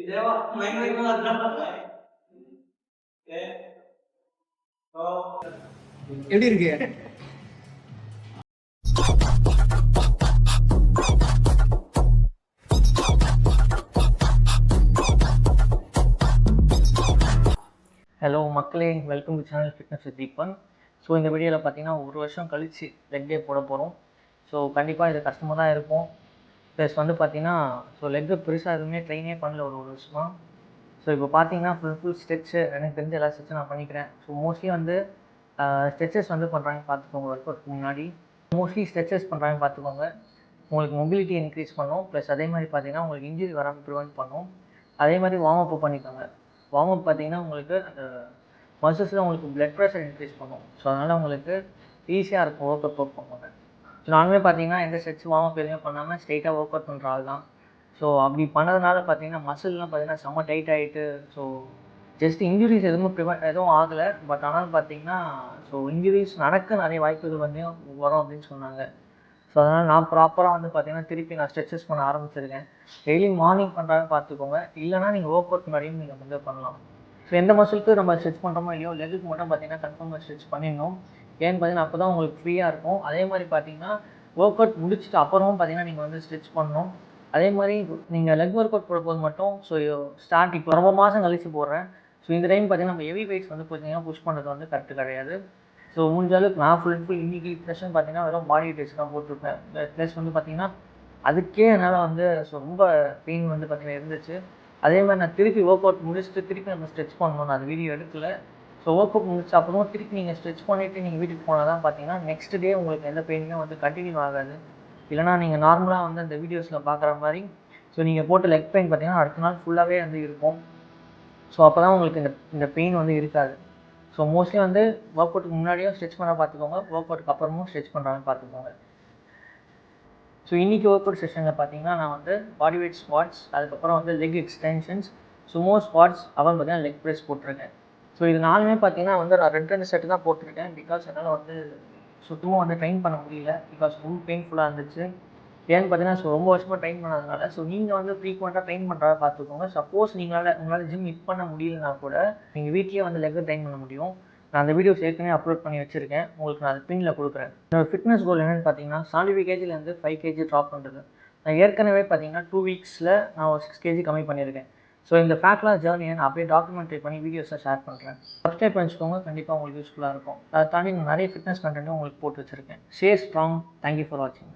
எப்படி இருக்கு? ஹலோ மக்களே, welcome to channel fitness with Deepan. So இந்த வீடியோவில் பார்த்தீங்கன்னா ஒரு வருஷம் கழித்து லெக் டே போட போகிறோம். ஸோ கண்டிப்பாக இது கஷ்டமாக தான் இருக்கும். ப்ளஸ் வந்து பார்த்தீங்கன்னா லெக் பெருசாக எதுவுமே ட்ரெயினே பண்ணல ஒரு வருஷமாக. ஸோ இப்போ பார்த்தீங்கன்னா ஃபுல் ஸ்ட்ரெச்சு எனக்கு தெரிஞ்ச எல்லா ஸ்ட்ரெச்சும் நான் பண்ணிக்கிறேன். ஸோ மோஸ்ட்லி வந்து ஸ்ட்ரெச்சஸ் வந்து பண்ணுறாங்க பார்த்துக்கோங்க. ஒர்க் அவுட்க்கு முன்னாடி மோஸ்ட்லி ஸ்ட்ரெச்சஸ் பண்ணுறாங்க பார்த்துக்கோங்க. உங்களுக்கு மொபிலிட்டி இன்க்ரீஸ் பண்ணும். ப்ளஸ் அதே மாதிரி பார்த்தீங்கன்னா உங்களுக்கு இன்ஜுரி வராமல் ப்ரிவென்ட் பண்ணும். அதே மாதிரி வார்ம் அப் பண்ணிக்கோங்க. வார்ம் அப் பார்த்தீங்கன்னா உங்களுக்கு அந்த மசில்ஸில் உங்களுக்கு பிளட் ப்ரெஷர் இன்க்ரீஸ் பண்ணும். ஸோ அதனால் உங்களுக்கு ஈஸியாக இருக்கும் ஒர்க் அவுட் பண்ணுவாங்க. ஸோ நானுமே பார்த்தீங்கன்னா எந்த ஸ்ட்ரெச் வார்ம் அப் எதுவுமே பண்ணாமல் ஸ்ட்ரெயிட்டாக ஒர்க் அவுட் பண்ணுற ஆள் தான். ஸோ அப்படி பண்ணதுனால பார்த்தீங்கன்னா மசில்லாம் பார்த்தீங்கன்னா செம்ம டைட் ஆகிட்டு, ஸோ ஜஸ்ட் இன்ஜுரிஸ் எதுவும் ஆகலை. பட் ஆனால் பார்த்தீங்கன்னா இன்ஜுரிஸ் நடக்க நிறைய வாய்ப்புகள் வந்து வரும் அப்படின்னு சொன்னாங்க. ஸோ அதனால் நான் ப்ராப்பராக வந்து பார்த்தீங்கன்னா திருப்பி நான் ஸ்ட்ரெச்சஸ் பண்ண ஆரம்பிச்சிருக்கேன். டெய்லி மார்னிங் பண்ணுறாங்க பார்த்துக்கோங்க. இல்லைனா நீங்கள் ஒர்க் அவுட் முன்னாடியும் நீங்கள் வந்து பண்ணலாம். ஸோ எந்த மசிலுக்கு நம்ம ஸ்ட்ரெச் பண்ணுறோமோ இல்லையோ, லெக்குக்கு மட்டும் பார்த்தீங்கன்னா கன்ஃபார்மாக ஸ்ட்ரெச் பண்ணிடணும். ஏன்னு பார்த்தீங்கன்னா அப்போ தான் உங்களுக்கு ஃப்ரீயாக இருக்கும். அதே மாதிரி பார்த்தீங்கன்னா ஒர்க் அவுட் முடிச்சுட்டு அப்புறமும் பார்த்தீங்கன்னா நீங்கள் வந்து ஸ்ட்ரெச் பண்ணணும். அதே மாதிரி நீங்கள் லெக் ஒர்க் அவுட் போடும்போது மட்டும் ஸ்டார்ட் இப்போ ரொம்ப மாதம் கழிச்சு போடுறேன். ஸோ இந்த டைம் பார்த்தீங்கன்னா நம்ம ஹெவி வெயிட்ஸ் வந்து பார்த்தீங்கன்னா புஷ் பண்ணுறது வந்து கரெக்டு கிடையாது. ஸோ முடிஞ்ச அளவுக்கு நான் ஃபுல் இன்றைக்கி ப்ரெஷன் பார்த்தீங்கன்னா வெறும் பாடி வெயிட்ஸ் தான் போட்டிருப்பேன். ப்ளஸ் வந்து பார்த்தீங்கன்னா அதுக்கே என்னால் வந்து ரொம்ப பெயின் வந்து பார்த்தீங்கன்னா இருந்துச்சு. அதே மாதிரி நான் திருப்பி ஒர்க் அவுட் முடிச்சுட்டு திருப்பி நம்ம ஸ்ட்ரெச் பண்ணணும். நான் அது வீடியோ எடுக்கல. ஸோ ஒர்க் அவுட் முடிச்ச அப்புறம் திருப்பி நீங்கள் ஸ்ட்ரெச் பண்ணிவிட்டு நீங்கள் வீட்டுக்கு போனால் தான் பார்த்தீங்கன்னா நெக்ஸ்ட் டே உங்களுக்கு எந்த பெயினுமே வந்து கண்டினியூ ஆகாது. இல்லைனா நீங்கள் நார்மலாக வந்து அந்த வீடியோஸில் பார்க்குற மாதிரி நீங்கள் போட்ட லெக் பெயின் பார்த்தீங்கன்னா அடுத்த நாள் ஃபுல்லாகவே வந்து இருக்கும். ஸோ அப்போ தான் உங்களுக்கு இந்த பெயின் வந்து இருக்காது. ஸோ மோஸ்ட்லி வந்து ஒர்க் அவுட்டுக்கு முன்னாடியும் ஸ்ட்ரெச் பண்ண பார்த்துக்கோங்க. ஒர்க் அவுட்டுக்கு அப்புறமும் ஸ்ட்ரெச் பண்ணுறாங்கன்னு பார்த்துக்கோங்க. ஸோ இன்றைக்கி ஒர்க் அவுட் செஷனில் பார்த்தீங்கன்னா நான் வந்து பாடி வெயிட் ஸ்குவாட்ஸ், அதுக்கப்புறம் வந்து லெக் எக்ஸ்டென்ஷன்ஸ், சுமோ ஸ்குவாட்ஸ், அப்புறம் பார்த்தீங்கன்னா லெக் ப்ரெஸ் போட்டிருக்கேன். ஸோ இது நாலுமே பார்த்தீங்கன்னா வந்து நான் 2 செட்டு தான் போட்டிருக்கேன். பிகாஸ் என்னால் வந்து சுத்தமாக வந்து ட்ரெயின் பண்ண முடியல. பிகாஸ் ரொம்ப பெயின்ஃபுல்லாக இருந்துச்சு. ஏன்னு பார்த்தீங்கன்னா ரொம்ப வருஷமாக ட்ரெயின் பண்ணதுனால. ஸோ நீங்கள் வந்து ஃப்ரீக்வெண்ட்டாக ட்ரெயின் பண்ணுறதா பார்த்துக்கோங்க. சப்போஸ் உங்களால் ஜிம் மிஸ் பண்ண முடியலனா கூட நீங்கள் வீட்லேயே வந்து லெக்கை ட்ரெயின் பண்ண முடியும். நான் அந்த வீடியோஸ் ஏற்கனவே அப்லோட் பண்ணி வச்சுருக்கேன். உங்களுக்கு நான் அது பின்னில் கொடுக்குறேன். என்னோடய ஃபிட்னஸ் கோல் என்னென்னு பார்த்தீங்கன்னா 75 கேஜிலேருந்து 5 கேஜி ட்ராப் பண்ணுறது. நான் ஏற்கனவே பார்த்தீங்கன்னா 2 வீக்ஸில் நான் ஒரு 6 கேஜி கம்மி பண்ணியிருக்கேன். ஸோ இந்த ஃபேட் லாஸ் ஜேர்னியை நான் அப்படியே டாக்குமெண்ட்ரி பண்ணி வீடியோஸை ஷேர் பண்ணுறேன். சப்ஸ்கிரைப் பண்ணிச்சுக்கோங்க. கண்டிப்பாக உங்களுக்கு யூஸ்ஃபுல்லாக இருக்கும். அதை தாண்டி நான் நிறைய ஃபிட்னஸ் கண்டென்ட்டும் உங்களுக்கு போட்டு வச்சுருக்கேன். Stay strong. தேங்க்யூ ஃபார் வாட்சிங்.